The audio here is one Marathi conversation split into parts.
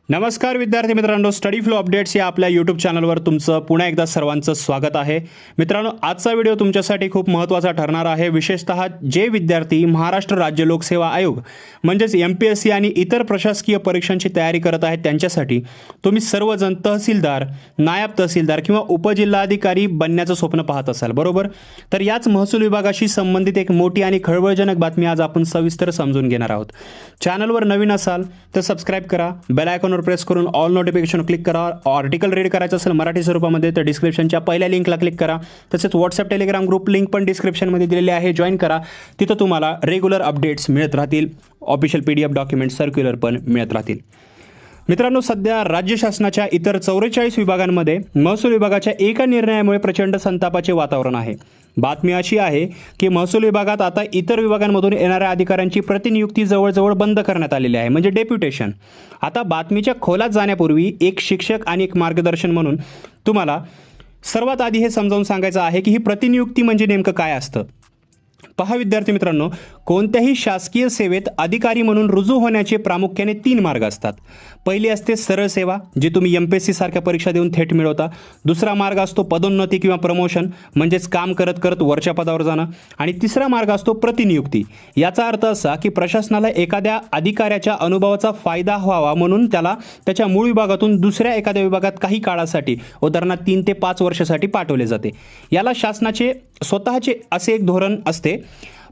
नमस्कार विद्यार्थी मित्रांनो, स्टडी फ्लो अपडेट्स या आपल्या यूट्यूब चॅनलवर तुमचं पुन्हा एकदा सर्वांचं स्वागत आहे. मित्रांनो, आजचा व्हिडिओ तुमच्यासाठी खूप महत्त्वाचा ठरणार आहे. विशेषतः जे विद्यार्थी महाराष्ट्र राज्य लोकसेवा आयोग म्हणजेच MPSC आणि इतर प्रशासकीय परीक्षांची तयारी करत आहेत त्यांच्यासाठी तुम्ही सर्वजण तहसीलदार, नायब तहसीलदार किंवा उपजिल्हाधिकारी बनण्याचं स्वप्न पाहत असाल, बरोबर? तर याच महसूल विभागाशी संबंधित एक मोठी आणि खळबळजनक बातमी आज आपण सविस्तर समजून घेणार आहोत. चॅनलवर नवीन असाल तर सबस्क्राईब करा, बेल आयकॉनवर प्रेस करून ऑल नोटिफिकेशन क्लिक करा. आर्टिकल रीड करायचं असेल मराठी स्वरूपामध्ये तर डिस्क्रिप्शनच्या पहिल्या लिंकला क्लिक करा. तसेच व्हॉट्सअप टेलिग्राम ग्रुप लिंक पण डिस्क्रिप्शनमध्ये दिलेली आहे, जॉईन करा. तिथं तुम्हाला रेग्युलर अपडेट्स मिळत राहतील, ऑफिशियल PDF डॉक्युमेंट सर्क्युलर पण मिळत राहतील. मित्रांनो, सध्या राज्य शासनाच्या इतर 44 विभागांमध्ये महसूल विभागाच्या एका निर्णयामुळे प्रचंड संतापाचे वातावरण आहे. बातमी अशी आहे की महसूल विभागात आता इतर विभागांमधून येणाऱ्या अधिकाऱ्यांची प्रतिनियुक्ती जवळजवळ बंद करण्यात आलेली आहे, म्हणजे डेप्युटेशन. आता बातमीच्या खोलात जाण्यापूर्वी एक शिक्षक आणि एक मार्गदर्शन म्हणून तुम्हाला सर्वात आधी हे समजावून सांगायचं आहे की ही प्रतिनियुक्ती म्हणजे नेमकं काय असतं. पहा विद्यार्थी मित्रांनो, कोणत्याही शासकीय सेवेत अधिकारी म्हणून रुजू होण्याचे प्रामुख्याने 3 मार्ग असतात. पहिली असते सरळ सेवा, जी तुम्ही MPSC सारख्या परीक्षा देऊन थेट मिळवता. दुसरा मार्ग असतो पदोन्नती किंवा प्रमोशन, म्हणजेच काम करत करत वरच्या पदावर जाणं. आणि तिसरा मार्ग असतो प्रतिनियुक्ती. याचा अर्थ असा की प्रशासनाला एखाद्या अधिकाऱ्याच्या अनुभवाचा फायदा व्हावा म्हणून त्याला त्याच्या मूळ विभागातून दुसऱ्या एखाद्या विभागात काही काळासाठी, उदाहरणार्थ 3 ते 5 वर्षासाठी पाठवले जाते. याला शासनाचे स्वतःचे असे एक धोरण असते.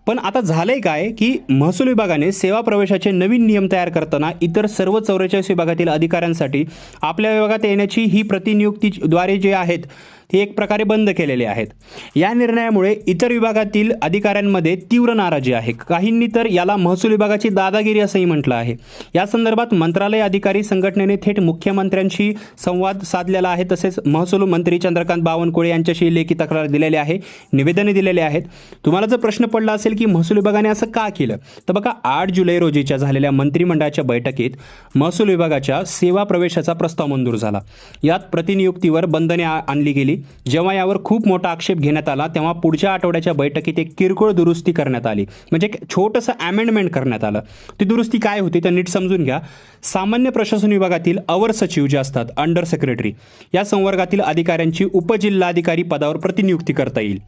पण आता झालंय काय की महसूल विभागाने सेवा प्रवेशाचे नवीन नियम तयार करताना इतर सर्व 44 विभागातील अधिकाऱ्यांसाठी आपल्या विभागात येण्याची ही प्रतिनियुक्तीद्वारे जे आहेत ते एक प्रकारे बंद केलेले आहेत. या निर्णयामुळे इतर विभागातील अधिकाऱ्यांमध्ये तीव्र नाराजी आहे. काहींनी तर याला महसूल विभागाची दादागिरी असंही म्हटलं आहे. या संदर्भात मंत्रालय अधिकारी संघटनेने थेट मुख्यमंत्र्यांशी संवाद साधलेला आहे. तसेच महसूल मंत्री चंद्रकांत बावनकुळे यांच्याशी लेखी तक्रार दिलेली आहे, निवेदने दिलेले आहेत. तुम्हाला जर प्रश्न पडला असेल की महसूल विभागाने असं का केलं, तर बघा, 8 जुलै रोजीच्या झालेल्या मंत्रिमंडळाच्या बैठकीत महसूल विभागाच्या सेवा प्रवेशाचा प्रस्ताव मंजूर झाला. यात प्रतिनियुक्तीवर बंधने आणली गेली. जेव्हा यावर खूप मोठा आक्षेप घेण्यात आला तेव्हा पुढच्या आठवड्याच्या बैठकीत एक किरकोळ दुरुस्ती करण्यात आली, म्हणजे एक छोटंसं अमेंडमेंट करण्यात आलं. ती दुरुस्ती काय होती तर नीट समजून घ्या. सामान्य प्रशासन विभागातील अवर सचिव जे असतात, अंडर सेक्रेटरी, या संवर्गातील अधिकाऱ्यांची उपजिल्हाधिकारी पदावर प्रतिनियुक्ती करता येईल,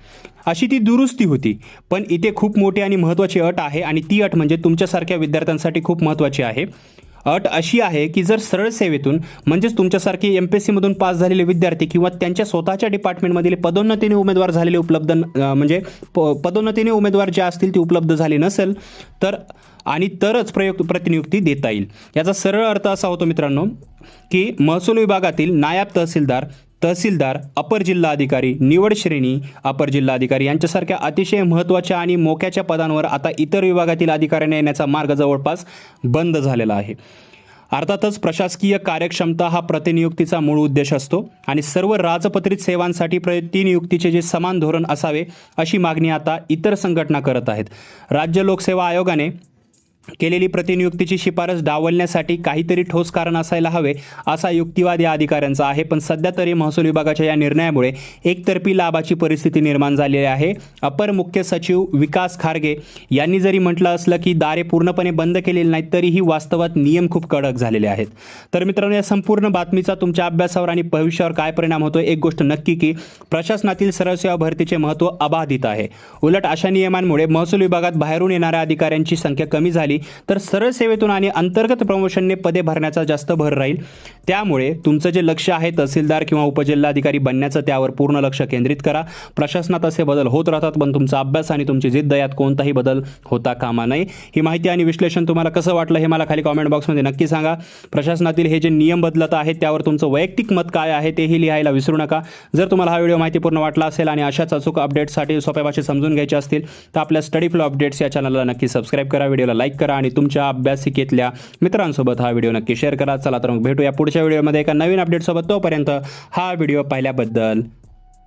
अशी ती दुरुस्ती होती. पण इथे खूप मोठी आणि महत्त्वाची अट आहे, आणि ती अट म्हणजे तुमच्यासारख्या विद्यार्थ्यांसाठी खूप महत्त्वाची आहे. अट अशी आहे की जर सरळ सेवेतून म्हणजेच तुमच्यासारखे MPSC मधून पास झालेले विद्यार्थी किंवा त्यांच्या स्वतःच्या डिपार्टमेंटमधील पदोन्नतीने उमेदवार झालेले उपलब्ध म्हणजे पदोन्नतीने उमेदवार जे असतील ते उपलब्ध झाले नसेल तर तरच प्रतिनियुक्ती देता येईल. याचा सरळ अर्थ असा होतो मित्रांनो की महसूल विभागातील नायब तहसीलदार, तहसीलदार, अपर जिल्हाधिकारी, निवड श्रेणी अपर जिल्हाधिकारी यांच्यासारख्या अतिशय महत्त्वाच्या आणि मोक्याच्या पदांवर आता इतर विभागातील अधिकाऱ्यांना येण्याचा मार्ग जवळपास बंद झालेला आहे. अर्थातच प्रशासकीय कार्यक्षमता हा प्रतिनियुक्तीचा मूळ उद्देश असतो आणि सर्व राजपत्रित सेवांसाठी प्रतिनियुक्तीचे जे समान धोरण असावे अशी मागणी आता इतर संघटना करत आहेत. राज्य लोकसेवा आयोगाने केलेली प्रतिनियुक्तीची शिफारस डावलण्यासाठी काहीतरी ठोस कारण असायला हवे असा युक्तिवाद या अधिकाऱ्यांचा आहे. पण सध्या तरी महसूल विभागाच्या या निर्णयामुळे एकतर्फी लाभाची परिस्थिती निर्माण झालेली आहे. अपर मुख्य सचिव विकास खारगे यांनी जरी म्हटलं असलं की दारे पूर्णपणे बंद केलेली नाहीत, तरीही वास्तवात नियम खूप कडक झालेले आहेत. तर मित्रांनो, या संपूर्ण बातमीचा तुमच्या अभ्यासावर आणि भविष्यावर काय परिणाम होतो, एक गोष्ट नक्की की प्रशासनातील सरळ सेवा भरतीचे महत्त्व अबाधित आहे. उलट अशा नियमांमुळे महसूल विभागात बाहेरून येणाऱ्या अधिकाऱ्यांची संख्या कमी झाली तर सरळ सेवेतून आणि अंतर्गत प्रमोशनने पदे भरण्याचा जास्त भर राहील. त्यामुळे तुमचं जे लक्ष आहे तहसीलदार किंवा उपजिल्हाधिकारी बनण्याचं, त्यावर पूर्ण लक्ष केंद्रित करा. प्रशासनात असे बदल होत राहतात, पण तुमचा अभ्यास आणि तुमची जिद्द यात कोणताही बदल होता कामा नये. ही माहिती आणि विश्लेषण तुम्हाला कसं वाटलं हे मला खाली कॉमेंट बॉक्समध्ये नक्की सांगा. प्रशासनातील हे जे नियम बदलत आहेत त्यावर तुमचं वैयक्तिक मत काय आहे तेही लिहायला विसरू नका. जर तुम्हाला हा व्हिडिओ माहितीपूर्ण वाटला असेल आणि अशाच अचूक अपडेट्ससाठी सोप्या भाषेत समजून घ्यायचे असतील तर आपल्या स्टडी फ्लो अपडेट्स या चॅनलला नक्की सबस्क्राईब करा, व्हिडिओला लाईक करा आणि तुमच्या अभ्यासिकेतल्या मित्रांसोबत हा व्हिडिओ नक्की शेअर करा. चला तर मग भेटूया पुढच्या व्हिडिओमध्ये एका नवीन अपडेटसोबत. तोपर्यंत हा व्हिडिओ पाहिल्याबद्दल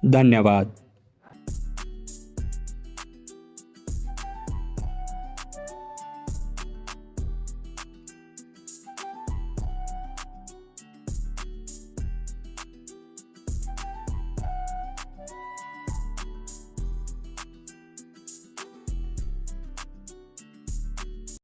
धन्यवाद.